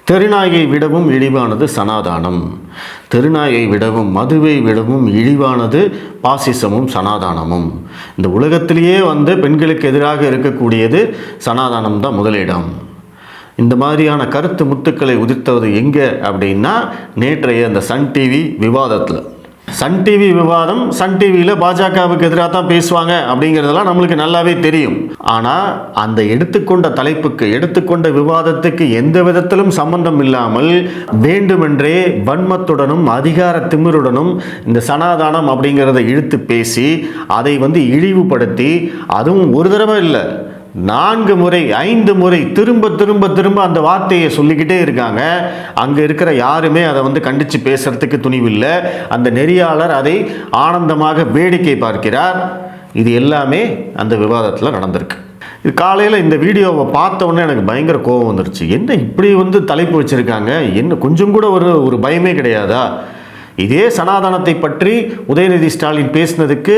தெருநாயை விடவும் இழிவானது சனாதானம். தெருநாயை விடவும் மதுவை விடவும் இழிவானது பாசிசமும் சனாதானமும். இந்த உலகத்திலேயே பெண்களுக்கு எதிராக இருக்கக்கூடியது சனாதானம் தான் முதலிடம். இந்த மாதிரியான கருத்து முத்துக்களை உதிர்த்தது எங்கே அப்படின்னா நேற்றைய இந்த சன் டிவி விவாதத்தில். சன் டிவி விவாதம், சன் டிவியில் பாஜகவுக்கு எதிராக தான் பேசுவாங்க அப்படிங்கிறதெல்லாம் நம்மளுக்கு நல்லாவே தெரியும். ஆனால் அந்த எடுத்துக்கொண்ட தலைப்புக்கு, எடுத்துக்கொண்ட விவாதத்துக்கு எந்த விதத்திலும் சம்பந்தம் இல்லாமல் வேண்டுமென்றே வன்மத்துடனும் அதிகார திமிருடனும் இந்த சனாதானம் அப்படிங்கிறத இழுத்து பேசி அதை இழிவுபடுத்தி, அதுவும் ஒரு தடவை இல்லை 4 முறை 5 முறை திரும்ப திரும்ப திரும்ப அந்த வார்த்தையை சொல்லிக்கிட்டே இருக்காங்க. அங்கே இருக்கிற யாருமே அதை கண்டித்து பேசுறதுக்கு துணிவில்லை. அந்த நெறியாளர் அதை ஆனந்தமாக வேடிக்கை பார்க்கிறார். இது எல்லாமே அந்த விவாதத்தில் நடந்திருக்கு. இது காலையில் இந்த வீடியோவை பார்த்த உடனே எனக்கு பயங்கர கோபம் வந்துருச்சு. என்ன இப்படி தலைப்பு வச்சுருக்காங்க, என்ன கொஞ்சம் கூட ஒரு பயமே கிடையாதா? இதே சனாதானத்தை பற்றி உதயநிதி ஸ்டாலின் பேசினதுக்கு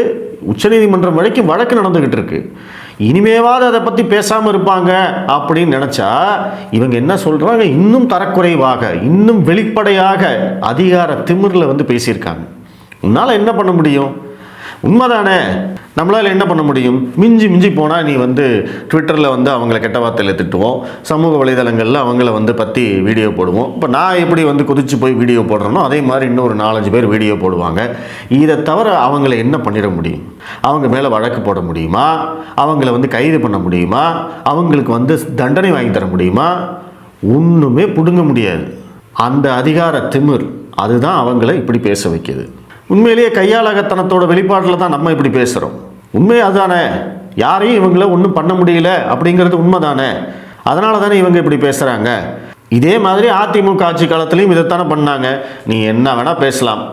உச்சநீதிமன்றம் வரைக்கும் வழக்கு நடந்துகிட்டு இருக்கு. இனிமேவாவது அதை பற்றி பேசாமல் இருப்பாங்க அப்படின்னு நினச்சா இவங்க என்ன சொல்கிறாங்க, இன்னும் தரக்குறைவாக, இன்னும் வெளிப்படையாக அதிகார திமிரில் பேசியிருக்காங்க. உன்னால் என்ன பண்ண முடியும்? உண்மைதானே, நம்மளால் என்ன பண்ண முடியும்? மிஞ்சி மிஞ்சி போனால் நீ ட்விட்டரில் அவங்கள கெட்ட வார்த்தையில் திட்டுவோம், சமூக வலைதளங்களில் அவங்கள பற்றி வீடியோ போடுவோம். இப்போ நான் எப்படி குதிச்சு போய் வீடியோ போடுறேனோ அதே மாதிரி இன்னும் ஒரு 4-5 பேர் வீடியோ போடுவாங்க. இதை தவிர அவங்கள என்ன பண்ணிட முடியும்? அவங்க மேலே வழக்கு போட முடியுமா? அவங்கள கைது பண்ண முடியுமா? அவங்களுக்கு தண்டனை வாங்கி தர முடியுமா? ஒன்றுமே பிடுங்க முடியாது. அந்த அதிகார திமிர் அதுதான் அவங்கள இப்படி பேச வைக்கிது. உண்மையிலேயே கையாளகத்தனத்தோட வெளிப்பாட்டில் தான் நம்ம இப்படி பேசுகிறோம். உண்மையே அதுதானே, யாரையும் இவங்கள ஒன்றும் பண்ண முடியல அப்படிங்கிறது உண்மை தானே. அதனால தானே இவங்க இப்படி பேசுகிறாங்க. இதே மாதிரி அதிமுக ஆட்சி காலத்திலையும் இதைத்தானே பண்ணாங்க. நீ என்ன வேணால் பேசலாம்,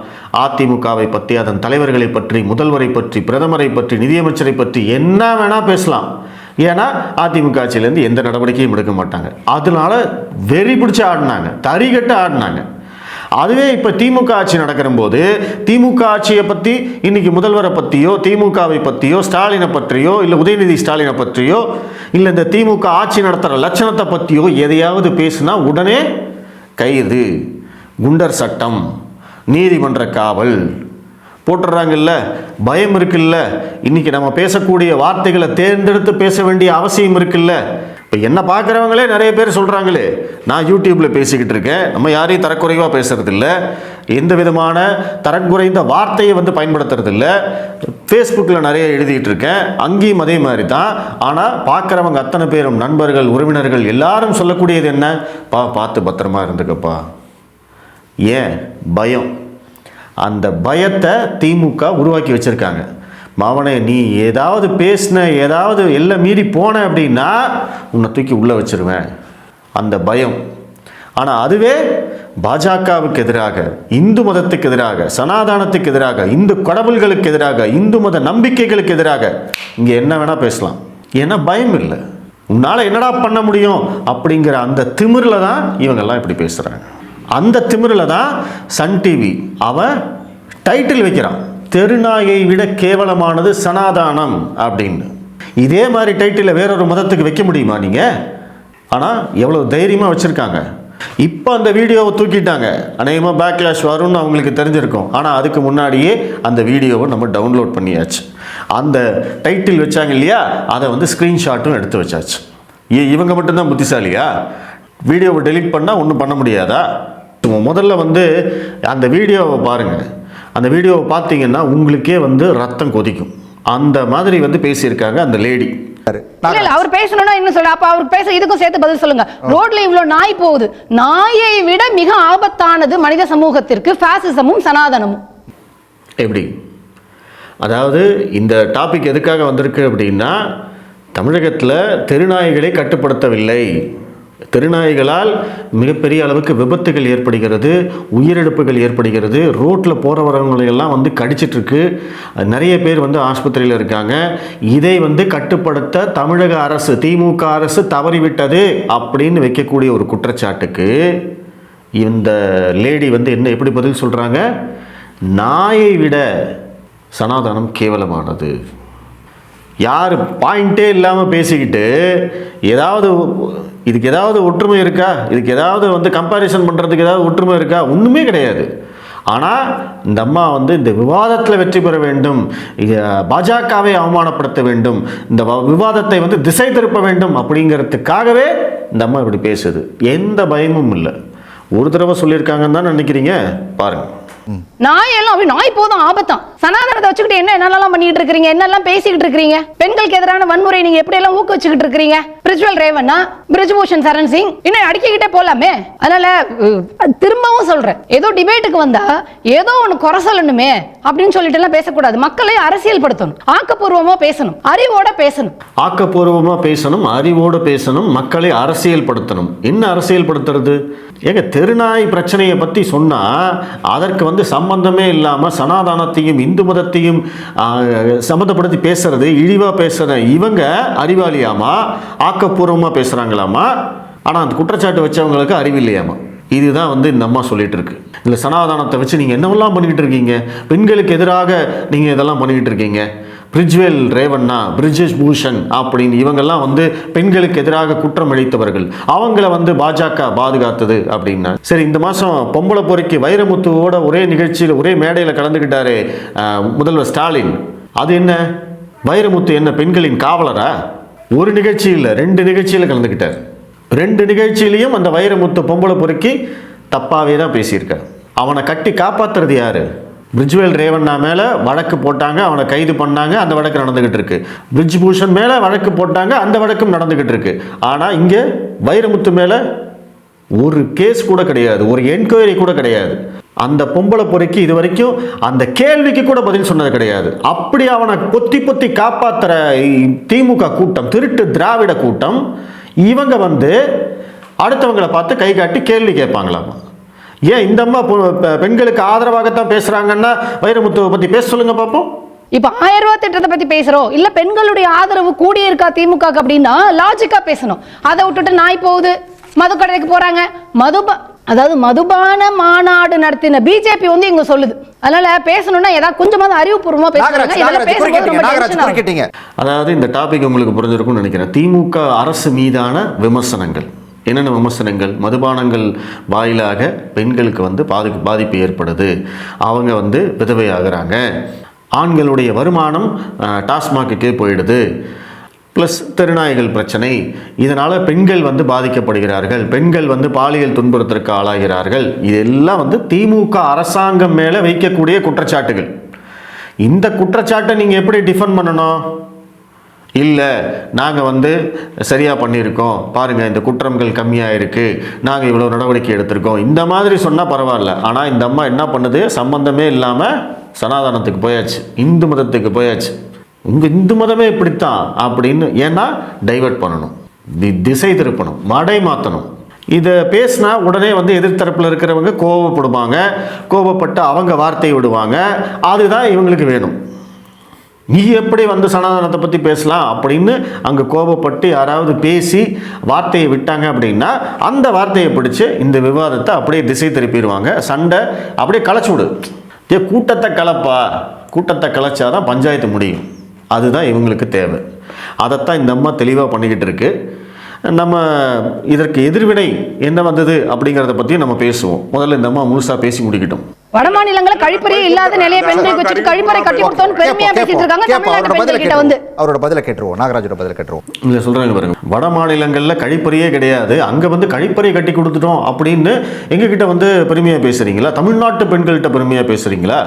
அதிமுகவை பற்றி, அதன் தலைவர்களை பற்றி, முதல்வரை பற்றி, பிரதமரை பற்றி, நிதியமைச்சரை பற்றி என்ன வேணால் பேசலாம். ஏன்னா அதிமுக ஆட்சியிலேருந்து எந்த நடவடிக்கையும் எடுக்க மாட்டாங்க. அதனால வெறி பிடிச்சி ஆடினாங்க, தறிகட்டு ஆடினாங்க. அதுவே இப்போ திமுக ஆட்சி நடக்கிற போது திமுக ஆட்சியை பற்றி இன்னைக்கு முதல்வரை பற்றியோ, திமுகவை பற்றியோ, ஸ்டாலினை பற்றியோ, இல்லை உதயநிதி ஸ்டாலினை பற்றியோ, இல்லை இந்த திமுக ஆட்சி நடத்துகிற லட்சணத்தை பற்றியோ எதையாவது பேசுனா உடனே கைது, குண்டர் சட்டம், நீதிமன்ற காவல் போட்டுடுறாங்கல்ல. பயம் இருக்குல்ல. இன்னைக்கு நம்ம பேசக்கூடிய வார்த்தைகளை தேர்ந்தெடுத்து பேச வேண்டிய அவசியம் இருக்குல்ல. இப்போ என்ன பார்க்குறவங்களே நிறைய பேர் சொல்கிறாங்களே, நான் யூடியூப்பில் பேசிக்கிட்டு இருக்கேன், நம்ம யாரையும் தரக்குறைவாக பேசுறதில்ல, எந்த விதமான தரக்குறைந்த வார்த்தையை பயன்படுத்துறதில்ல, ஃபேஸ்புக்கில் நிறைய எழுதிட்டு இருக்கேன், அங்கேயும் அதே மாதிரி தான். ஆனால் பார்க்குறவங்க அத்தனை பேரும், நண்பர்கள், உறவினர்கள் எல்லாரும் சொல்லக்கூடியது என்ன? பார்த்து பத்திரமா இருந்துக்கப்பா. ஏன்? பயம். அந்த பயத்தை திமுக உருவாக்கி வச்சுருக்காங்க. மாவனே, நீ ஏதாவது பேசின, ஏதாவது எல்லாம் மீறி போன அப்படின்னா உன்னை தூக்கி உள்ளே வச்சிருவேன். அந்த பயம். ஆனால் அதுவே பாஜகவுக்கு எதிராக, இந்து மதத்துக்கு எதிராக, சனாதானத்துக்கு எதிராக, இந்து கடவுள்களுக்கு எதிராக, இந்து மத நம்பிக்கைகளுக்கு எதிராக இங்கே என்ன வேணால் பேசலாம். ஏன்னா பயம் இல்லை. உன்னால் என்னடா பண்ண முடியும் அப்படிங்கிற அந்த திமிரில் தான் இவங்கெல்லாம் இப்படி பேசுகிறாங்க. அந்த திமிரில் தான் சன் டிவி அவன் டைட்டில் வைக்கிறான், தெருநாயை விட கேவலமானது சனாதானம் அப்படின்னு. இதே மாதிரி டைட்டில் வேறொரு மதத்துக்கு வைக்க முடியுமா நீங்கள்? ஆனால் எவ்வளோ தைரியமாக வச்சுருக்காங்க. இப்போ அந்த வீடியோவை தூக்கிட்டாங்க. அநேகமாக பேக்லாஷ் வரும்னு அவங்களுக்கு தெரிஞ்சிருக்கும். ஆனால் அதுக்கு முன்னாடியே அந்த வீடியோவை நம்ம டவுன்லோட் பண்ணியாச்சு. அந்த டைட்டில் வச்சாங்க இல்லையா, அதை ஸ்க்ரீன்ஷாட்டும் எடுத்து வச்சாச்சு. இவங்க மட்டும்தான் புத்திசாலியா? வீடியோவை டெலீட் பண்ணால் ஒன்றும் பண்ண முடியாதா? முதல்ல அந்த வீடியோவை பாருங்கள். அந்த வீடியோவை பார்த்தீங்கன்னா உங்களுக்கே ரத்தம் கொதிக்கும். அந்த மாதிரி பேசியிருக்காங்க அந்த லேடி. அவர் பேசணும்னா என்ன சொல்ல? அப்ப அவர் பேச இதுக்கும் சேர்த்து பதில் சொல்லுங்க. ரோட்ல இவ்வளவு நாய் போகுது, நாயை விட மிக ஆபத்தானது மனித சமூகத்திற்கு பாசிசமும் சனாதனமும். எப்படி? அதாவது இந்த டாபிக் எதுக்காக வந்திருக்கு அப்படின்னா, தமிழகத்தில் தெருநாய்களை கட்டுப்படுத்தவில்லை. தெருநாய்களால் மிகப்பெரிய அளவுக்கு விபத்துகள் ஏற்படுகிறது, உயிரிழப்புகள் ஏற்படுகிறது. ரோட்டில் போகிற வரவங்களையெல்லாம் கடிச்சிட்ருக்கு. நிறைய பேர் ஆஸ்பத்திரியில் இருக்காங்க. இதை கட்டுப்படுத்த தமிழக அரசு, திமுக அரசு தவறிவிட்டது அப்படின்னு வைக்கக்கூடிய ஒரு குற்றச்சாட்டுக்கு இந்த லேடி என்ன எப்படி பதில் சொல்கிறாங்க? நாயை விட சனாதனம் கேவலமானது. யார் பாயிண்டே இல்லாமல் பேசிக்கிட்டு ஏதாவது இதுக்கு ஏதாவது ஒற்றுமை இருக்கா? இதுக்கு ஏதாவது வந்து கம்பேரிசன் பண்ணுறதுக்கு ஏதாவது ஒற்றுமை இருக்கா? ஒன்றுமே கிடையாது. ஆனால் இந்த அம்மா வந்து இந்த விவாதத்தில் வெற்றி பெற வேண்டும், பாஜகவை அவமானப்படுத்த வேண்டும், இந்த விவாதத்தை வந்து திசை திருப்ப வேண்டும் அப்படிங்கிறதுக்காகவே இந்த அம்மா இப்படி பேசுது. எந்த பயமும் இல்லை. ஒரு தடவை சொல்லியிருக்காங்கன்னு தான் நினைக்கிறீங்க? பாருங்க. நாய் எல்லாம் அப்படி நாய் போதும் ஆபத்தான். சனாதனத்தை வச்சுக்கிட்டு என்னெல்லாம் பண்ணிட்டு இருக்கீங்க, என்னெல்லாம் பேசிக்கிட்டு இருக்கீங்க, பெண்களுக்கு எதிரான வன்முறை நீங்க எப்படி எல்லாம் ஊக்குவிச்சுக்கிட்டு இருக்கீங்க. பிரிஜ்வல் ரேவண்ணா, பிரிஜ்பூஷன் சரண் சிங் இன்னும் அடிக்கிட்டே போலாமே. அதனால திரும்பவும் சொல்றேன், ஏதோ டிபேட்டுக்கு வந்தா ஏதோ ஒண்ணு குறை சொல்லணுமே அப்படின்னு சொல்லிட்டு எல்லாம் பேசக்கூடாது. மக்களை அரசியல் படுத்தணும், ஆக்கப்பூர்வமா பேசணும், அறிவோட பேசணும். ஆக்கப்பூர்வமா பேசணும், அறிவோட பேசணும், மக்களை அரசியல் படுத்தணும். என்ன அரசியல் படுத்துறது? ஏங்க, தெருநாய் பிரச்சனையை பற்றி சொன்னால் அதற்கு வந்து சம்பந்தமே இல்லாமல் சனாதானத்தையும் இந்து மதத்தையும் சம்மந்தப்படுத்தி பேசுறது, இழிவாக பேசுகிற இவங்க அறிவாளியாமா, ஆக்கப்பூர்வமாக பேசுகிறாங்களாமா. ஆனால் அந்த குற்றச்சாட்டு வச்சவங்களுக்கு அறிவில்லையாமா. இதுதான் வந்து இந்த அம்மா சொல்லிட்டு இருக்கு. இல்லை, சனாதானத்தை வச்சு நீங்கள் என்னவெல்லாம் பண்ணிக்கிட்டு இருக்கீங்க, பெண்களுக்கு எதிராக நீங்கள் இதெல்லாம் பண்ணிக்கிட்டு இருக்கீங்க. பிரிஜ்வேல் ரேவண்ணா, பிரிஜேஷ் பூஷன் அப்படின்னு இவங்கெல்லாம் வந்து பெண்களுக்கு எதிராக குற்றம் அளித்தவர்கள், அவங்கள வந்து பாஜக பாதுகாத்தது அப்படின்னா சரி. இந்த மாதம் பொம்பளை பொறுக்கி வைரமுத்துவோட ஒரே நிகழ்ச்சியில் ஒரே மேடையில் கலந்துக்கிட்டாரு முதல்வர் ஸ்டாலின். அது என்ன, வைரமுத்து என்ன பெண்களின் காவலரா? ஒரு நிகழ்ச்சி இல்லை, 2 நிகழ்ச்சியில் கலந்துக்கிட்டார். 2 நிகழ்ச்சியிலையும் அந்த வைரமுத்து பொம்பளை பொறுக்கி தப்பாவே தான் பேசியிருக்கார். அவனை கட்டி காப்பாற்றுறது யாரு? பிரிஜ்வேல் ரேவண்ணா மேலே வழக்கு போட்டாங்க, அவனை கைது பண்ணாங்க, அந்த வழக்கு நடந்துகிட்டு இருக்கு. பிரிஜ்பூஷன் மேலே வழக்கு போட்டாங்க, அந்த வழக்கும் நடந்துகிட்டு இருக்கு. ஆனால் இங்கே வைரமுத்து மேலே ஒரு கேஸ் கூட கிடையாது, ஒரு என்கொயரி கூட கிடையாது. அந்த பொம்பளை பொறுக்கி இது வரைக்கும் அந்த கேள்விக்கு கூட பதில் சொன்னது கிடையாது. அப்படி அவனை பொத்தி பொத்தி காப்பாற்றுற திமுக கூட்டம், திருட்டு திராவிட கூட்டம், இவங்க வந்து அடுத்தவங்களை பார்த்து கை காட்டி கேள்வி கேட்பாங்களாமா. ஏன் இந்த அம்மா பெண்களுக்கு ஆதரவாகத்தான் பேசுறாங்கன்னா வைரமுத்துவை பத்தி பேச சொல்லுங்க பாப்போம். இப்ப 1000 ரூபாய் திட்டத்தை பத்தி பேசுறோம், இல்ல பெண்களுடைய ஆதரவு கூடி இருக்கா திமுக அப்படின்னா லாஜிக்கா பேசணும். அதை விட்டுட்டு நாய் போகுது, மதுக்கடைக்கு போறாங்க, அதாவது மதுபான மாநாடு நடத்தின பிஜேபி வந்து இங்க சொல்லுது. அதனால பேசணும்னா ஏதாவது கொஞ்சமாவது அறிவுபூர்வமா பேசணும். அதாவது இந்த டாபிக் உங்களுக்கு புரிஞ்சிருக்கும்னு நினைக்கிறேன். திமுக அரசு மீதான விமர்சனங்கள் என்னென்ன விமர்சனங்கள்? மதுபானங்கள் வாயிலாக பெண்களுக்கு வந்து பாதிப்பு ஏற்படுது, அவங்க வந்து விதவையாகிறாங்க, ஆண்களுடைய வருமானம் டாஸ்மாகுக்கே போயிடுது, ப்ளஸ் தெருநாய்கள் பிரச்சனை, இதனால் பெண்கள் வந்து பாதிக்கப்படுகிறார்கள், பெண்கள் வந்து பாலியல் துன்புறுத்தலுக்கு ஆளாகிறார்கள். இதெல்லாம் வந்து திமுக அரசாங்கம் மேலே வைக்கக்கூடிய குற்றச்சாட்டுகள். இந்த குற்றச்சாட்டை நீங்கள் எப்படி டிஃபெண்ட் பண்ணணும்? இல்லை, நாங்கள் வந்து சரியாக பண்ணியிருக்கோம், பாருங்கள் இந்த குற்றங்கள் கம்மியாக இருக்குது, நாங்கள் இவ்வளோ நடவடிக்கை எடுத்திருக்கோம், இந்த மாதிரி சொன்னால் பரவாயில்ல. ஆனால் இந்த அம்மா என்ன பண்ணுது? சம்பந்தமே இல்லாமல் சனாதனத்துக்கு போயாச்சு, இந்து மதத்துக்கு போயாச்சு. உங்கள் இந்து மதமே இப்படித்தான் அப்படின்னு ஏன்னா டைவர்ட் பண்ணணும், திசை திருப்பணும், மடை மாற்றணும். இதை பேசினா உடனே வந்து எதிர்த்தரப்பில் இருக்கிறவங்க கோபப்படுவாங்க, கோபப்பட்டு அவங்க வார்த்தையை விடுவாங்க. அதுதான் இவங்களுக்கு வேணும். நீ எப்படி வந்து சனாதனத்தை பற்றி பேசலாம் அப்படின்னு அங்கே கோபப்பட்டு யாராவது பேசி வார்த்தையை விட்டாங்க அப்படின்னா அந்த வார்த்தையை பிடிச்சி இந்த விவாதத்தை அப்படியே திசை திருப்பிடுவாங்க. சண்டை அப்படியே கலைச்சி விடு. கூட்டத்தை கலப்பா, கூட்டத்தை கலைச்சாதான் பஞ்சாயத்து முடியும். அதுதான் இவங்களுக்கு தேவை. அதைத்தான் இந்த அம்மா தெளிவாக பண்ணிக்கிட்டு இருக்கு. நம்ம இதற்கு எதிர்வினை என்ன வந்தது அப்படிங்கிறத பற்றியும் நம்ம பேசுவோம். முதல்ல இந்த அம்மா முழுசாக பேசி முடிக்கட்டும். வட மாநிலங்களில் கழிப்பறையே இல்லாத நிலையை பெண்களுக்கு வச்சுட்டு கழிப்பறை கட்டி கொடுத்தோன்னு பெருமையா பேசிட்டு இருக்காங்க. தமிழ்நாட்டு பெண்கள் கிட்ட வந்து அவரோட பதில கேட்டுருவோம், நாகராஜோட பதில கேட்டுருவோம். இதை சொல்றாங்க பாருங்க, வட மாநிலங்களில் கழிப்பறையே கிடையாது, அங்கே வந்து கழிப்பறை கட்டி கொடுத்துட்டோம் அப்படின்னு எங்ககிட்ட வந்து பெருமையாக பேசுறீங்களா? தமிழ்நாட்டு பெண்கள்கிட்ட பெருமையாக பேசுறீங்களா?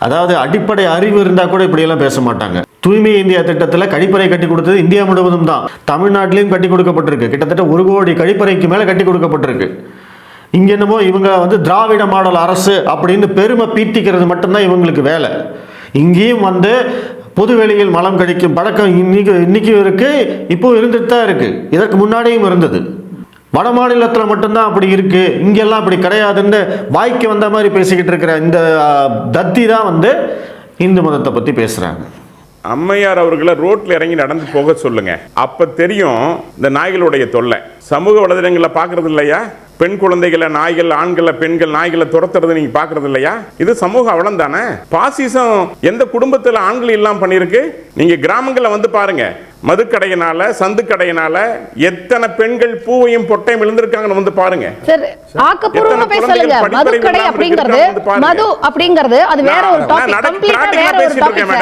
அதாவது அடிப்படை அறிவு இருந்தால் கூட இப்படியெல்லாம் பேச மாட்டாங்க. தூய்மை இந்தியா திட்டத்தில் கழிப்பறை கட்டி கொடுத்தது இந்தியா முழுவதும் தான், தமிழ்நாட்டிலையும் கட்டி கொடுக்கப்பட்டிருக்கு. கிட்டத்தட்ட 1 கோடி கழிப்பறைக்கு மேலே கட்டி கொடுக்கப்பட்டிருக்கு. இங்கே என்னமோ இவங்க வந்து திராவிட மாடல் அரசு அப்படின்னு பெருமை பீத்திக்கிறது மட்டும்தான் இவங்களுக்கு வேலை. இங்கேயும் வந்து பொதுவெளியில் மலம் கழிக்கும் பழக்கம் இன்னைக்கும் இருக்கு, இப்போ இருந்துட்டு தான் இருக்கு, இதற்கு முன்னாடியும் இருந்தது. வட மாநிலத்தில் மட்டும்தான் அப்படி இருக்கு, இங்கெல்லாம் அப்படி கிடையாதுன்னு வாய்க்கு வந்த மாதிரி பேசிக்கிட்டு இருக்கிற இந்த தத்தி தான் வந்து இந்து மதத்தை பற்றி பேசுகிறாங்க. அம்மையார் அவர்களை ரோட்ல இறங்கி நடந்து போக சொல்லுங்க, அப்ப தெரியும் இந்த நாய்களுடைய தொல்லை. சமூக வலைதளங்களில் பார்க்கறது இல்லையா? பெண் குழந்தைகளை நாய்கள், ஆண்களை பெண்கள் நாய்களை துரத்துறது நீங்க பாக்குறது இல்லையா? இது சமூக அவலம் தானே. பாசிசம் எந்த குடும்பத்தில் ஆண்கள் இல்லாம பண்ணிருக்கு? நீங்க கிராமங்களை வந்து பாருங்க, மதுக்கடையினால சந்துக்கடையினால எத்தனை பெண்கள் பூவையும் பொட்டையும் விழுந்திருக்காங்கன்னு வந்து பாருங்க. சார் ஆக்கப்பூர்வமா பேசலங்க. மதுக்கடை அப்படிங்கிறது மது அப்படிங்கிறது அது வேற ஒரு டாபிக், கம்ப்ளீட்டா வேற ஒரு டாபிக்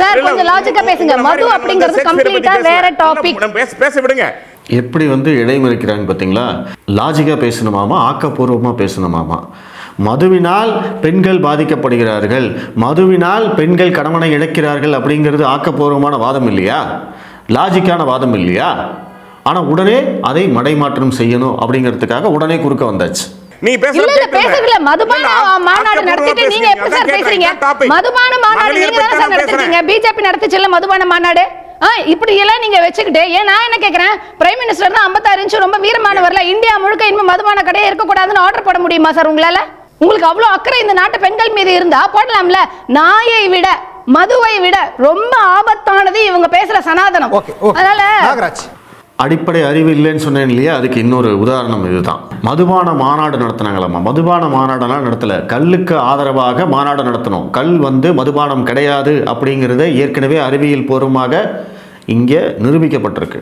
சார். கொஞ்சம் லாஜிக்கா பேசுங்க. மது அப்படிங்கிறது கம்ப்ளீட்டா வேற டாபிக். பேச விடுங்க. எப்படி வந்து இடைமறிக்கிறாங்க பார்த்தீங்களா? லாஜிக்காக பேசணுமாமா, ஆக்கப்பூர்வமாக பேசணுமாமா. மதுவினால் பெண்கள் பாதிக்கப்படுகிறார்கள், மதுவினால் பெண்கள் கணவனை இழக்கிறார்கள் அப்படிங்கிறது ஆக்கப்பூர்வமான வாதம் இல்லையா? லாஜிக்கான வாதம் இல்லையா? ஆனால் உடனே அதை மடைமாற்றம் செய்யணும் அப்படிங்கிறதுக்காக உடனே குறுக்க வந்தாச்சு. நீ பேசல. மதுபான மாநாடு நடத்திட்டு நீங்க எப்படி சார் பேசுறீங்க? மதுபான மாநாடு நீங்க தான சார் நடத்துறீங்க. பிஜேபி நடத்துச்சுல மதுபான மாநாடு. இப்படி எல்லாம் நீங்க வச்சுக்கிட்டு ஏன் நான் என்ன கேக்குறேன், பிரைம் மினிஸ்டர் தான் 56 இன்ச் ரொம்ப வீரமானவர்ல, இந்தியா முழுக்க இனிமே மதுபான கடையே இருக்கக்கூடாதுன்னு ஆர்டர் போட முடியுமா சார் உங்களால? உங்களுக்கு அவ்வளவு அக்கறை இந்த நாட்டு பெண்கள் மீது இருந்தா போடலாம்ல. நாயை விட மதுவை விட ரொம்ப ஆபத்தானது இவங்க பேசுற சனாதனம். அதனால அடிப்படை அறிவு இல்லைன்னு சொன்னேன் இல்லையா? அதுக்கு இன்னொரு உதாரணம் இதுதான். மதுபான மாநாடு நடத்தினாங்களாமா. மதுபான மாநாடெல்லாம் நடத்தலை, கல்லுக்கு ஆதரவாக மாநாடு நடத்தணும். கல் வந்து மதுபானம் கிடையாது அப்படிங்கிறத ஏற்கனவே அறிவியல் பூர்வமாக இங்கே நிரூபிக்கப்பட்டிருக்கு.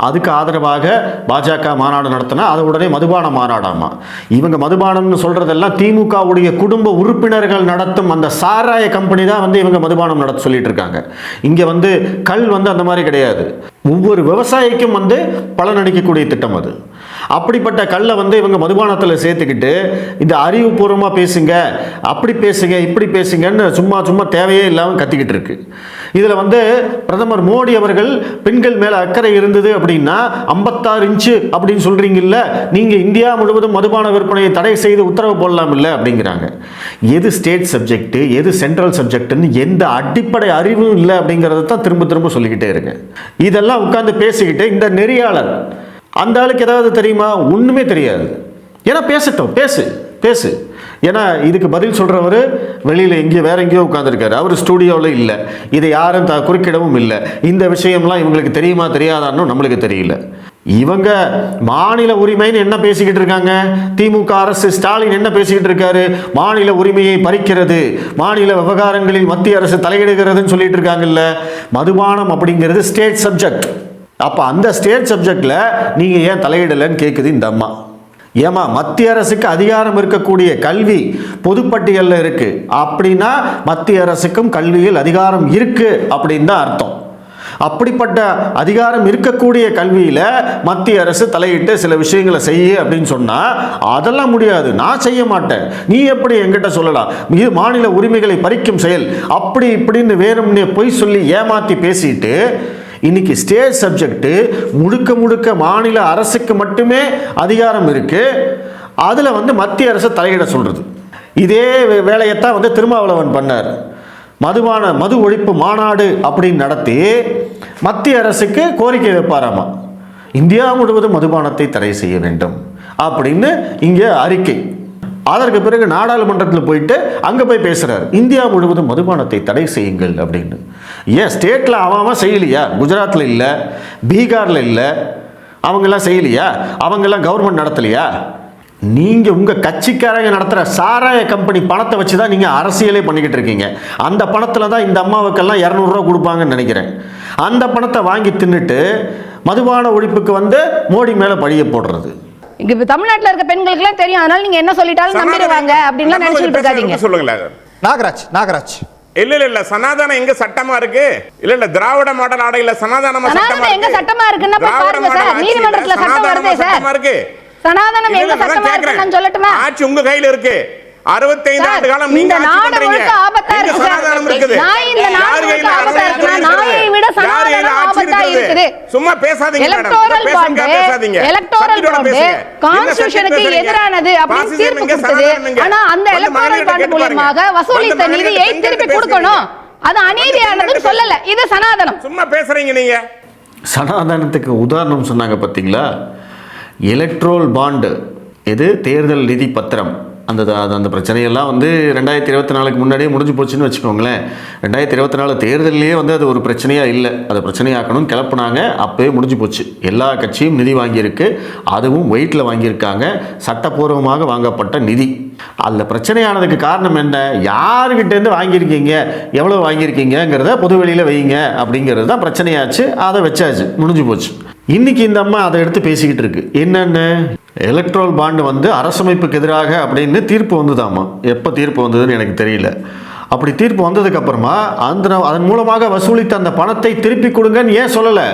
அதுக்கு ஆதரவாக பாஜக மாநாடு நடத்தினா அது உடனே மதுபான மாநாடாமா. இவங்க மதுபானம்னு சொல்றதெல்லாம் திமுகவுடைய குடும்ப உறுப்பினர்கள் நடத்தும் அந்த சாராய கம்பெனி தான் வந்து இவங்க மதுபானம் நடத்த சொல்லிட்டு இருக்காங்க. இங்க வந்து கல் வந்து அந்த மாதிரி கிடையாது. ஒவ்வொரு விவசாயிக்கும் வந்து பலனளிக்கக்கூடிய திட்டம் அது. அப்படிப்பட்ட கல்லை வந்து இவங்க மதுபானத்தில் சேர்த்துக்கிட்டு இந்த அறிவுபூர்வமாக பேசுங்க, அப்படி பேசுங்க, இப்படி பேசுங்கன்னு சும்மா சும்மா தேவையே இல்லாமல் கத்திக்கிட்டு இருக்கு. இதில் வந்து பிரதமர் மோடி அவர்கள் பெண்கள் மேலே அக்கறை இருந்தது அப்படின்னா 56 இன்ச்சு அப்படின்னு சொல்கிறீங்கல்ல, நீங்கள் இந்தியா முழுவதும் மதுபான விற்பனையை தடை செய்து உத்தரவு போடலாம் இல்லை அப்படிங்கிறாங்க. எது ஸ்டேட் சப்ஜெக்ட், எது சென்ட்ரல் சப்ஜெக்ட்னு எந்த அடிப்படை அறிவும் இல்லை அப்படிங்கிறத தான் திரும்ப திரும்ப சொல்லிக்கிட்டே இருக்கு. இதெல்லாம் உட்கார்ந்து பேசிக்கிட்டு இந்த நெறியாளர் அந்த ஆளுக்கு ஏதாவது தெரியுமா? ஒன்றுமே தெரியாது. ஏன்னா பேசட்டும், பேசு. ஏன்னா இதுக்கு பதில் சொல்கிறவர் வெளியில் எங்கேயோ வேற எங்கேயோ உட்காந்துருக்காரு, அவர் ஸ்டூடியோவில் இல்லை, இதை யாரும் குறுக்கிடவும் இல்லை. இந்த விஷயம்லாம் இவங்களுக்கு தெரியுமா தெரியாதான்னு நம்மளுக்கு தெரியல. இவங்க மாநில உரிமைன்னு என்ன பேசிக்கிட்டு இருக்காங்க? திமுக அரசு ஸ்டாலின் என்ன பேசிக்கிட்டு இருக்காரு? மாநில உரிமையை பறிக்கிறது, மாநில விவகாரங்களில் மத்திய அரசு தலையிடுகிறதுன்னு சொல்லிட்டு இருக்காங்கல்ல. மதுபானம் அப்படிங்கிறது ஸ்டேட் சப்ஜெக்ட். அப்போ அந்த ஸ்டேட் சப்ஜெக்டில் நீங்கள் ஏன் தலையிடலைன்னு கேட்குது இந்த அம்மா. ஏமா மத்திய அரசுக்கு அதிகாரம் இருக்கக்கூடிய கல்வி பொதுப்பட்டியலில் இருக்கு அப்படின்னா மத்திய அரசுக்கும் கல்வியில் அதிகாரம் இருக்கு அப்படின்னு தான் அர்த்தம். அப்படிப்பட்ட அதிகாரம் இருக்கக்கூடிய கல்வியில் மத்திய அரசு தலையிட்டு சில விஷயங்களை செய்ய அப்படின்னு சொன்னால் அதெல்லாம் முடியாது, நான் செய்ய மாட்டேன், நீ எப்படி என்கிட்ட சொல்லலாம், இது மாநில உரிமைகளை பறிக்கும் செயல் அப்படி இப்படின்னு வேணும்னே பொய் சொல்லி ஏமாற்றி பேசிட்டு இன்னைக்கு ஸ்டேட் சப்ஜெக்ட் முழுக்க முழுக்க மாநில அரசுக்கு மட்டுமே அதிகாரம் இருக்கு. அதில் வந்து மத்திய அரசு தலையிட சொல்றது. இதே வேலையைத்தான் வந்து திருமாவளவன் பண்ணார். மது ஒழிப்பு மாநாடு அப்படின்னு நடத்தி மத்திய அரசுக்கு கோரிக்கை வைப்பாராமா, இந்தியா முழுவதும் மதுபானத்தை தடை செய்ய வேண்டும் அப்படின்னு இங்கே அறிக்கை. அதற்கு பிறகு நாடாளுமன்றத்தில் போயிட்டு அங்கே போய் பேசுகிறார், இந்தியா முழுவதும் மதுபானத்தை தடை செய்யுங்கள் அப்படின்னு. ஏன் ஸ்டேட்டில் அவன் செய்யலையா? குஜராத்தில் இல்லை, பீகாரில் இல்லை, அவங்கெல்லாம் செய்யலையா? அவங்கெல்லாம் கவர்மெண்ட் நடத்தலையா? நீங்கள் உங்கள் கட்சிக்காரங்க நடத்துகிற சாராய கம்பெனி பணத்தை வச்சு தான் நீங்கள் அரசியலே பண்ணிக்கிட்டு இருக்கீங்க. அந்த பணத்தில் தான் இந்த அம்மாவுக்கெல்லாம் 200 ரூபா கொடுப்பாங்கன்னு நினைக்கிறேன். அந்த பணத்தை வாங்கி தின்னுட்டு மதுபான ஒழிப்புக்கு வந்து மோடி மேலே பழிய போடுறது. இங்க தமிழ்நாட்டுல இருக்க பெண்களுக்கு எல்லாம் தெரியும், அதனால நீங்க என்ன சொல்லிட்டாலும் நம்பிடுவாங்க அப்படின்லாம் நினைச்சிட்டு இருக்காதீங்க. சொல்லுங்களேன் நாகராஜ் இல்ல சனாதனம் எங்க சட்டமா இருக்கு? இல்ல திராவிட மாடல் ஆடையில சனாதனமா சட்டமா எங்க சட்டமா இருக்குன்னா பாருங்க சார், நீதிமன்றத்துல சட்டம் வருதே சார். சனாதனம் எங்க சட்டமா இருக்குன்னு நான் சொல்லட்டுமா? ஆட்சி உங்க கையில இருக்கு. 65 ஆண்டு காலம் நீங்க ஆட்சி பண்றீங்க. எங்க சனாதனம் இருக்குது? யார் கையில ஆபத்தா இருக்கு? நாயை விட சனாதனம் ஆபத்தா இருக்குது. சும்மா பேசாதீங்க மேடம், பேசாதீங்க. எலக்டோரல் பாண்ட் கான்ஸ்டிடியூஷனுக்கு எதிரானது அப்படி தீர்ப்பு கொடுத்தது. ஆனா அந்த எலக்டோரல் பாண்ட் மூலமாக வசூலித்த நிதியை திருப்பி கொடுக்கணும், அது அநீதியானதுன்னு சொல்லல. இது சனாதனம். சும்மா பேசுறீங்க நீங்க. சனாதனத்துக்கு உதாரணம் சொன்னாங்க பார்த்தீங்களா? எலக்ட்ரோல் பாண்டு, இது தேர்தல் நிதி பத்திரம், அந்த பிரச்சனையெல்லாம் வந்து 2024 முன்னாடியே முடிஞ்சு போச்சுன்னு வச்சுக்கோங்களேன். 2024 தேர்தலையே வந்து அது ஒரு பிரச்சனையாக இல்லை, அதை பிரச்சனையாக்கணும்னு கிளப்புனாங்க, அப்போயே முடிஞ்சு போச்சு. எல்லா கட்சியும் நிதி வாங்கியிருக்கு, அதுவும் வெயிட்டில் வாங்கியிருக்காங்க, சட்டப்பூர்வமாக வாங்கப்பட்ட நிதி. அதில் பிரச்சனையானதுக்கு காரணம் என்ன, யாருக்கிட்டேருந்து வாங்கியிருக்கீங்க, எவ்வளோ வாங்கியிருக்கீங்கிறத பொதுவெளியில் வைங்க அப்படிங்கிறது தான் பிரச்சனையாச்சு. அதை வச்சாச்சு, முடிஞ்சு போச்சு. இன்னைக்கு இந்த அம்மா அதை எடுத்து பேசிக்கிட்டு இருக்கு. என்னென்ன எலக்ட்ரல் பாண்டு வந்து அரசமைப்புக்கு எதிராக அப்படின்னு தீர்ப்பு வந்ததாமா. எப்போ தீர்ப்பு வந்ததுன்னு எனக்கு தெரியல. அப்படி தீர்ப்பு வந்ததுக்கப்புறமா அதன் மூலமாக வசூலித்த அந்த பணத்தை திருப்பி கொடுங்கன்னு ஏன் சொல்லலை?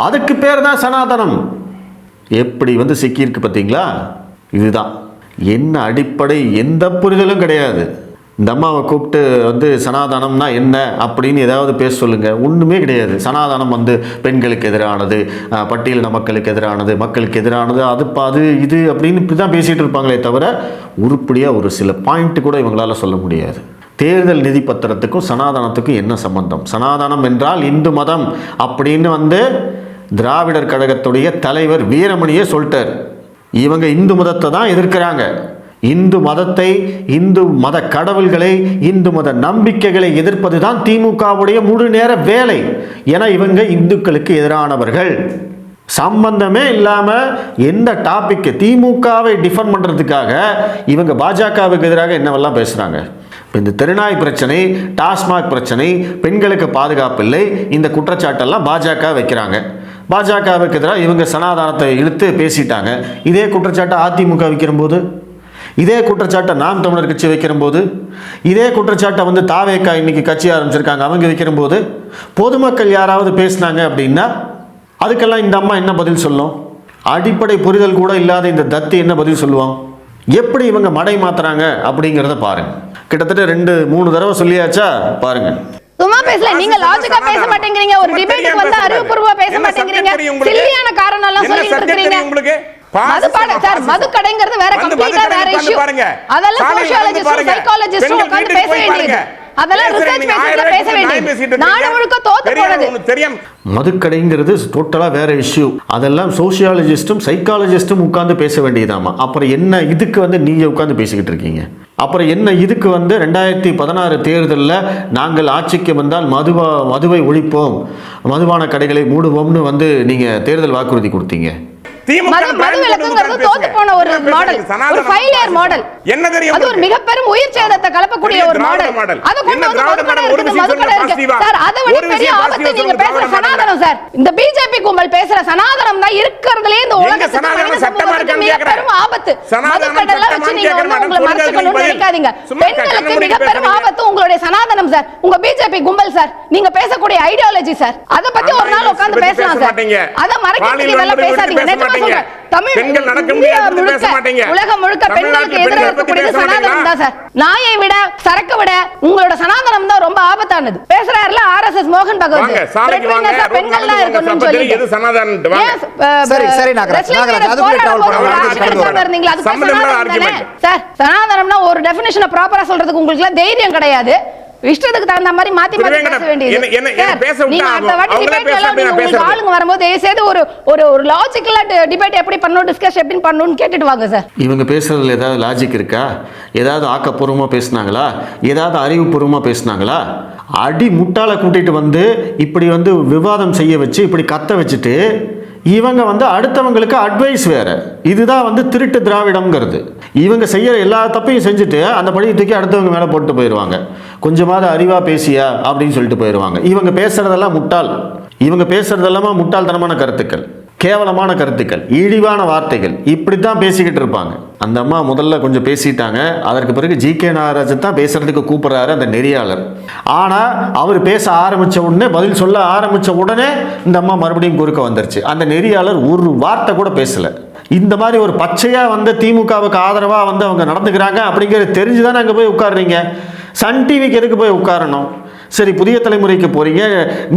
அதுக்கு பேர் தான் சனாதனம். எப்படி வந்து சிக்கியிருக்கு பார்த்தீங்களா? இதுதான் என்ன அடிப்படை, எந்த புரிதலும் கிடையாது. இந்த அம்மாவை கூப்பிட்டு வந்து சனாதனம்னா என்ன அப்படின்னு ஏதாவது பேச சொல்லுங்கள், ஒன்றுமே கிடையாது. சனாதனம் வந்து பெண்களுக்கு எதிரானது, பட்டியலின மக்களுக்கு எதிரானது, மக்களுக்கு எதிரானது, அது இது அப்படின்னு இப்படி தான் பேசிகிட்டு இருப்பாங்களே தவிர உருப்படியாக ஒரு சில பாயிண்ட் கூட இவங்களால சொல்ல முடியாது. தேர்தல் நிதி பத்திரத்துக்கும் சனாதனத்துக்கும் என்ன சம்பந்தம்? சனாதனம் என்றால் இந்து மதம் அப்படின்னு வந்து திராவிடர் கழகத்துடைய தலைவர் வீரமணியே சொல்லிட்டார். இவங்க இந்து மதத்தை தான் எதிர்க்கிறாங்க. இந்து மதத்தை, இந்து மத கடவுள்களை, இந்து மத நம்பிக்கைகளை எதிர்ப்பது தான் திமுகவுடைய முழு நேர வேலை. ஏன்னா இவங்க இந்துக்களுக்கு எதிரானவர்கள். சம்பந்தமே இல்லாமல் எந்த டாபிக் திமுகவை டிஃபெண்ட் பண்ணுறதுக்காக இவங்க பாஜகவுக்கு எதிராக என்னவெல்லாம் பேசுகிறாங்க. இந்த தெருநாய் பிரச்சனை, டாஸ்மாக் பிரச்சனை, பெண்களுக்கு பாதுகாப்பு இல்லை, இந்த குற்றச்சாட்டெல்லாம் பாஜக வைக்கிறாங்க. பாஜகவுக்கு எதிராக இவங்க சனாதனத்தை இழுத்து பேசிட்டாங்க. இதே குற்றச்சாட்டை அதிமுக வைக்கிற போது, இதே குற்றச்சாட்டை நாம் தமிழர் கட்சி வைக்கிற போது, இதே குற்றச்சாட்டை வந்து தாவேக்கா இன்னைக்கு கட்சி ஆரம்பிச்சிருக்காங்க அவங்க வைக்கிற போது, பொதுமக்கள் யாராவது பேசினாங்க அப்படின்னா அதுக்கெல்லாம் இந்த அம்மா என்ன பதில் சொல்லும்? அடிப்படை புரிதல் கூட இல்லாத இந்த தத்தி என்ன பதில் சொல்லுவான்? எப்படி இவங்க மடை மாத்துறாங்க அப்படிங்கிறத பாருங்க. கிட்டத்தட்ட 2-3 தடவை சொல்லியாச்சா பாருங்க. சும்மா பேசல, நீங்க லாஜிக்கா பேச மாட்டேங்கிறீங்க, ஒரு டிபேட்டுக்கு வந்து அறிவுபூர்வமா பேச மாட்டேங்கிறீங்க, சில்லியான காரணம் எல்லாம் சொல்லிட்டு இருக்கீங்க. மது கடைங்கிறது வேற, கம்ப்ளீட்டா வேற இஷ்யூ. அதெல்லாம் சோஷியாலஜிஸ்ட் சைக்காலஜிஸ்ட் உட்கார்ந்து பேச வேண்டியது, அதெல்லாம் ரிசர்ச் பேசிட்டு பேச வேண்டியது. நாடு முழுக்க தோத்து போனது. மதுக்கடைங்கிறது டோட்டலா வேற இஷ்யூ. அதெல்லாம் சோஷியாலஜிஸ்டும் சைக்காலஜிஸ்டும் உட்கார்ந்து பேச வேண்டியதாமா. அப்புறம் என்ன இதுக்கு வந்து நீங்க உட்கார்ந்து பேசிக்கிட்டு இருக்கீங்க? அப்புறம் என்ன இதுக்கு வந்து 2016 தேர்தலில் நாங்கள் ஆட்சிக்கு வந்தால் மதுவை ஒழிப்போம், மதுபான கடைகளை மூடுவோம்னு வந்து நீங்க தேர்தல் வாக்குறுதி கொடுத்தீங்க. தோத்து போன ஒரு மாடல், ஒரு ஃபெயிலியர் மாடல். என்ன தெரியும்? அது ஒரு மிகப்பெரும் உயிர் சேதத்தை கலப்பக்கூடிய ஒரு மாடல். அது கொண்டு வந்து மதுக்கடை இருக்கு சார். அதை விட பெரிய ஆபத்து நீங்க பேசுற சனாதனம் சார். இந்த பிஜேபி கும்பல் பேசுற சனாதனம் தான் இருக்கிறதுலே இந்த உலகத்துக்கு மிகப்பெரும் ஆபத்து. மதுக்கடைல வச்சு நீங்க வந்து உங்களை மறைச்சுக்கணும்னு நினைக்காதீங்க. பெண்களுக்கு மிகப்பெரும் ஆபத்து உங்களுடைய சனாதனம் சார், உங்க பிஜேபி கும்பல் சார், நீங்க பேசக்கூடிய ஐடியாலஜி சார். அதை பத்தி ஒரு நாள் உட்கார்ந்து பேசலாம் சார். அதை மறைக்கிறதுக்கு இதெல்லாம் பேசாதீங்க. உலகம் முழுக்க பெண்களுக்கு எதிராக இருக்கக்கூடியது சனாதனம் தான் சார். நாயை விட, சரக்கு விட உங்களோட சனாதனம் தான் ரொம்ப ஆபத்தானது. பேசுறாருல ஆர்எஸ்எஸ் மோகன் பகவத், பெண்கள் தான் இருக்கணும்னு சொல்லி. சனாதனம்னா ஒரு டெஃபினிஷனை ப்ராப்பரா சொல்றதுக்கு உங்களுக்கு தைரியம் கிடையாது. இஷ்டத்துக்கு தகுந்த மாதிரி மாத்தி மாத்தி பேச வேண்டியது. நீங்க அடுத்த வாட்டி டிபேட் எல்லாம் உங்களுக்கு ஆளுங்க வரும்போது தயவுசெய்து ஒரு லாஜிக்கலா டிபேட் எப்படி பண்ணணும், டிஸ்கஸ் எப்படி பண்ணணும்னு கேட்டுட்டு வாங்க சார். இவங்க பேசுறதுல ஏதாவது லாஜிக் இருக்கா? ஏதாவது ஆக்கப்பூர்வமா பேசினாங்களா? ஏதாவது அறிவுபூர்வமா பேசினாங்களா? அடி முட்டாள கூட்டிட்டு வந்து இப்படி வந்து விவாதம் செய்ய வச்சு இப்படி கத்த வச்சுட்டு இவங்க வந்து அடுத்தவங்களுக்கு அட்வைஸ் வேற. இதுதான் வந்து திருட்டு திராவிடம்ங்கிறது. இவங்க செய்யற எல்லா தப்பையும் செஞ்சுட்டு அந்த பழியை தூக்கி அடுத்தவங்க மேலே போட்டு போயிடுவாங்க. கொஞ்சமாவது அறிவா பேசியா அப்படின்னு சொல்லிட்டு போயிடுவாங்க. இவங்க பேசுறதெல்லாம் முட்டாள், இவங்க பேசுறதெல்லாமா முட்டாள்தனமான கருத்துக்கள், கேவலமான கருத்துக்கள், இழிவான வார்த்தைகள், இப்படித்தான் பேசிக்கிட்டு இருப்பாங்க. அந்த அம்மா முதல்ல கொஞ்சம் பேசிட்டாங்க. அதற்கு பிறகு ஜி.கே. நாகராஜன் தான் பேசுறதுக்கு கூப்பிடுறாரு அந்த நெறியாளர். ஆனால் அவர் பேச ஆரம்பித்த உடனே, பதில் சொல்ல ஆரம்பித்த உடனே இந்த அம்மா மறுபடியும் குறுக்க வந்துருச்சு. அந்த நெறியாளர் ஒரு வார்த்தை கூட பேசலை. இந்த மாதிரி ஒரு பச்சையாக வந்து திமுகவுக்கு ஆதரவாக வந்து அவங்க நடந்துக்கிறாங்க அப்படிங்கிறது தெரிஞ்சுதானே அங்கே போய் உட்காடுறீங்க. சன் டிவிக்கு எதுக்கு போய் உட்காரணும்? சரி, புதிய தலைமுறைக்கு போகிறீங்க,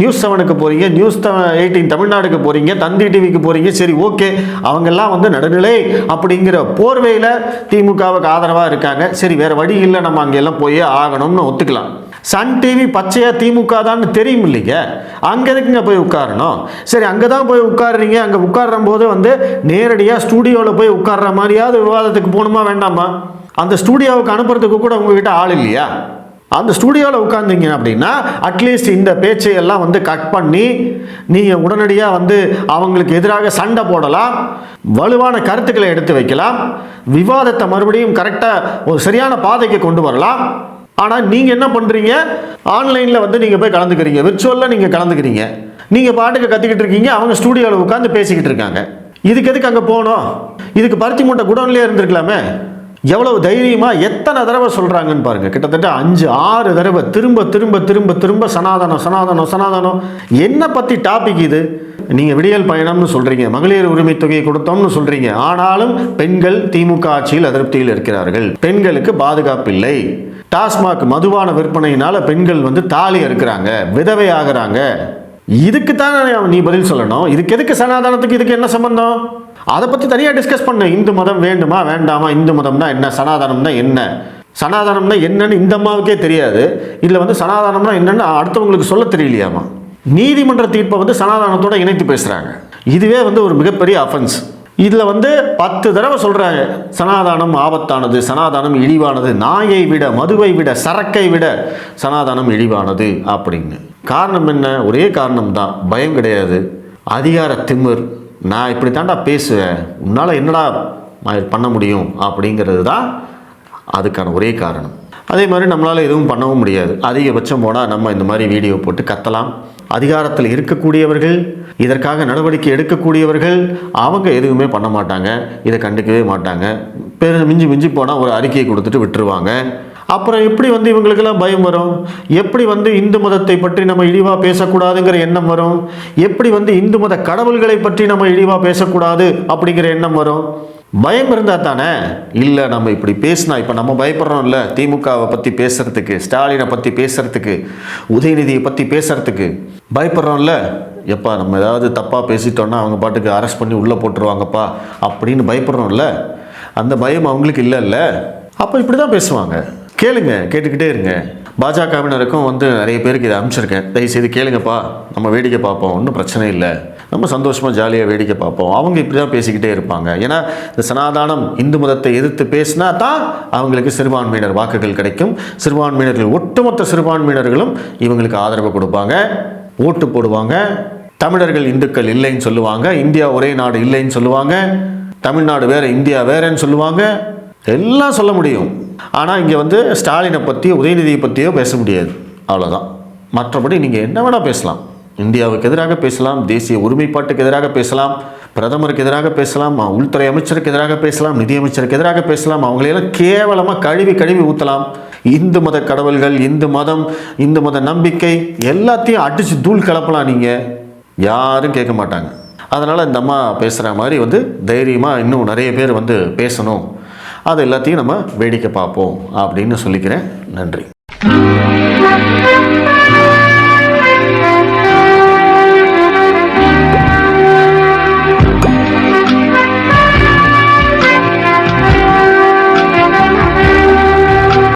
நியூஸ் 7க்கு போகிறீங்க, நியூஸ் 18 தமிழ்நாடுக்கு போகிறீங்க, தந்தி டிவிக்கு போகிறீங்க, சரி ஓகே, அவங்கெல்லாம் வந்து நடுநிலை அப்படிங்கிற போர்வையில் திமுகவுக்கு ஆதரவாக இருக்காங்க. சரி, வேறு வழி இல்லை, நம்ம அங்கெல்லாம் போய் ஆகணும்னு ஒத்துக்கலாம். சன் டிவி பச்சையாக திமுக தான் தெரியும் இல்லைங்க, அங்கே எதுக்குங்க போய் உட்காரணும்? சரி, அங்கே தான் போய் உட்காடுறீங்க. அங்கே உட்கார்ற போது வந்து நேரடியாக ஸ்டூடியோவில் போய் உட்கார்ற மாதிரியாவது விவாதத்துக்கு போகணுமா வேண்டாமா? அந்த ஸ்டூடியோவுக்கு அனுப்புறதுக்கு கூட உங்ககிட்ட ஆள் இல்லையா? அந்த ஸ்டூடியோவில் உட்கார்ந்தீங்க அப்படின்னா அட்லீஸ்ட் இந்த பேச்சை எல்லாம் வந்து கட் பண்ணி நீங்கள் உடனடியாக வந்து அவங்களுக்கு எதிராக சண்டை போடலாம், வலுவான கருத்துக்களை எடுத்து வைக்கலாம், விவாதத்தை மறுபடியும் கரெக்டாக ஒரு சரியான பாதைக்கு கொண்டு வரலாம். ஆனால் நீங்கள் என்ன பண்ணுறீங்க? ஆன்லைனில் வந்து நீங்கள் போய் கலந்துக்கிறீங்க, விர்ச்சுவலில் நீங்கள் கலந்துக்கிறீங்க, நீங்கள் பாட்டுக்கு கத்திக்கிட்டு இருக்கீங்க, அவங்க ஸ்டூடியோவில் உட்காந்து பேசிக்கிட்டு இருக்காங்க. இதுக்கு எதுக்கு அங்கே போகணும்? இதுக்கு பருத்தி மூட்டை குடோன்லேயே இருந்திருக்கலாமே. எவ்வளவு தைரியமாக எத்தனை தடவை சொல்கிறாங்கன்னு பாருங்கள். கிட்டத்தட்ட 5-6 தடவை திரும்ப திரும்ப திரும்ப திரும்ப சனாதனம் சனாதனம் சனாதனம். என்ன பற்றி டாபிக் இது? நீங்கள் விடியல் பயணம்னு சொல்கிறீங்க, மகளிர் உரிமை தொகையை கொடுத்தோம்னு சொல்கிறீங்க. ஆனாலும் பெண்கள் திமுக ஆட்சியில் அதிருப்தியில் இருக்கிறார்கள். பெண்களுக்கு பாதுகாப்பு இல்லை. டாஸ்மாக் மதுபான விற்பனையினால பெண்கள் வந்து தாலி இருக்கிறாங்க, விதவை ஆகிறாங்க. இதுக்கு தானே நீ பதில் சொல்லணும். இதுக்கு எதுக்கு சனாதனத்துக்கு இதுக்கு என்ன சம்பந்தம்? அதை பற்றி தனியாக டிஸ்கஸ் பண்ணு. இந்து மதம் வேண்டுமா வேண்டாமா, இந்து மதம்னா என்ன, சனாதனம்னா என்ன, சனாதனம்னா என்னன்னு இந்த அம்மாவுக்கே தெரியாது. இதில் வந்து சனாதனம்னா என்னன்னு அடுத்தவங்களுக்கு சொல்ல தெரியலையாமா. நீதிமன்ற தீர்ப்பை வந்து சனாதனத்தோட இணைத்து பேசுகிறாங்க. இதுவே வந்து ஒரு மிகப்பெரிய அஃபென்ஸ். இதில் வந்து 10 தடவை சொல்கிறாங்க சனாதனம் ஆபத்தானது, சனாதனம் இழிவானது, நாயை விட மதுவை விட சரக்கை விட சனாதனம் இழிவானது அப்படின்னு. காரணம் என்ன? ஒரே காரணம் தான், பயம் கிடையாது, அதிகார திமிர். நான் இப்படி தாண்டா பேசுவேன், உன்னால் என்னடா பண்ண முடியும் அப்படிங்கிறது தான் அதுக்கான ஒரே காரணம். அதே மாதிரி நம்மளால் எதுவும் பண்ணவும் முடியாது. அதிகபட்சம் போனால் நம்ம இந்த மாதிரி வீடியோ போட்டு கத்தலாம். அதிகாரத்தில் இருக்கக்கூடியவர்கள், இதற்காக நடவடிக்கை எடுக்கக்கூடியவர்கள், அவங்க எதுவுமே பண்ண மாட்டாங்க, இதை கண்டுக்கவே மாட்டாங்க. மிஞ்சி மிஞ்சி போனால் ஒரு அறிக்கையை கொடுத்துட்டு விட்டுருவாங்க. அப்புறம் எப்படி வந்து இவங்களுக்கெல்லாம் பயம் வரும்? எப்படி வந்து இந்து மதத்தை பற்றி நம்ம இழிவாக பேசக்கூடாதுங்கிற எண்ணம் வரும்? எப்படி வந்து இந்து மத கடவுள்களை பற்றி நம்ம இழிவாக பேசக்கூடாது அப்படிங்கிற எண்ணம் வரும்? பயம் இருந்தால் தானே. இல்லை நம்ம இப்படி பேசினா, இப்போ நம்ம பயப்படுறோம்ல திமுகவை பற்றி பேசுறதுக்கு, ஸ்டாலினை பற்றி பேசுறதுக்கு, உதயநிதியை பற்றி பேசுறதுக்கு பயப்படுறோம்ல. எப்பா நம்ம ஏதாவது தப்பாக பேசிட்டோன்னா அவங்க பாட்டுக்கு அரெஸ்ட் பண்ணி உள்ளே போட்டுருவாங்கப்பா அப்படின்னு பயப்படுறோம்ல. அந்த பயம் அவங்களுக்கு இல்லைல்ல. அப்போ இப்படி தான் பேசுவாங்க. கேளுங்க, கேட்டுக்கிட்டே இருங்க. பாஜகவினருக்கும் வந்து நிறைய பேருக்கு இதை அனுப்பிச்சிருக்கேன். தயவுசெய்து கேளுங்கப்பா, நம்ம வேடிக்கை பார்ப்போம், ஒன்றும் பிரச்சனை இல்லை, நம்ம சந்தோஷமாக ஜாலியாக வேடிக்கை பார்ப்போம். அவங்க இப்படி தான் பேசிக்கிட்டே இருப்பாங்க. ஏன்னா இந்த சனாதானம் இந்து மதத்தை எதிர்த்து பேசினா தான் அவங்களுக்கு சிறுபான்மையினர் வாக்குகள் கிடைக்கும். சிறுபான்மையினர்கள், ஒட்டுமொத்த சிறுபான்மையினர்களும் இவங்களுக்கு ஆதரவு கொடுப்பாங்க, ஓட்டு போடுவாங்க. தமிழர்கள் இந்துக்கள் இல்லைன்னு சொல்லுவாங்க, இந்தியா ஒரே நாடு இல்லைன்னு சொல்லுவாங்க, தமிழ்நாடு வேற இந்தியா வேறன்னு சொல்லுவாங்க, எல்லாம் சொல்ல முடியும். ஆனால் இங்கே வந்து ஸ்டாலினை பற்றியோ உதயநிதியை பற்றியோ பேச முடியாது, அவ்வளோதான். மற்றபடி நீங்கள் என்ன வேணால் பேசலாம். இந்தியாவுக்கு எதிராக பேசலாம், தேசிய ஒருமைப்பாட்டுக்கு எதிராக பேசலாம், பிரதமருக்கு எதிராக பேசலாம், உள்துறை அமைச்சருக்கு எதிராக பேசலாம், நிதியமைச்சருக்கு எதிராக பேசலாம். அவங்களையெல்லாம் கேவலமாக கழுவி ஊற்றலாம். இந்து மத கடவுள்கள், இந்து மதம், இந்து மத நம்பிக்கை எல்லாத்தையும் அடித்து தூள் கலப்பலாம். நீங்கள் யாரும் கேட்க மாட்டாங்க. அதனால் இந்த அம்மா பேசுகிற மாதிரி வந்து தைரியமாக இன்னும் நிறைய பேர் வந்து பேசணும். அது எல்லாத்தையும் நம்ம வேடிக்கை பார்ப்போம் அப்படின்னு சொல்லிக்கிறேன். நன்றி.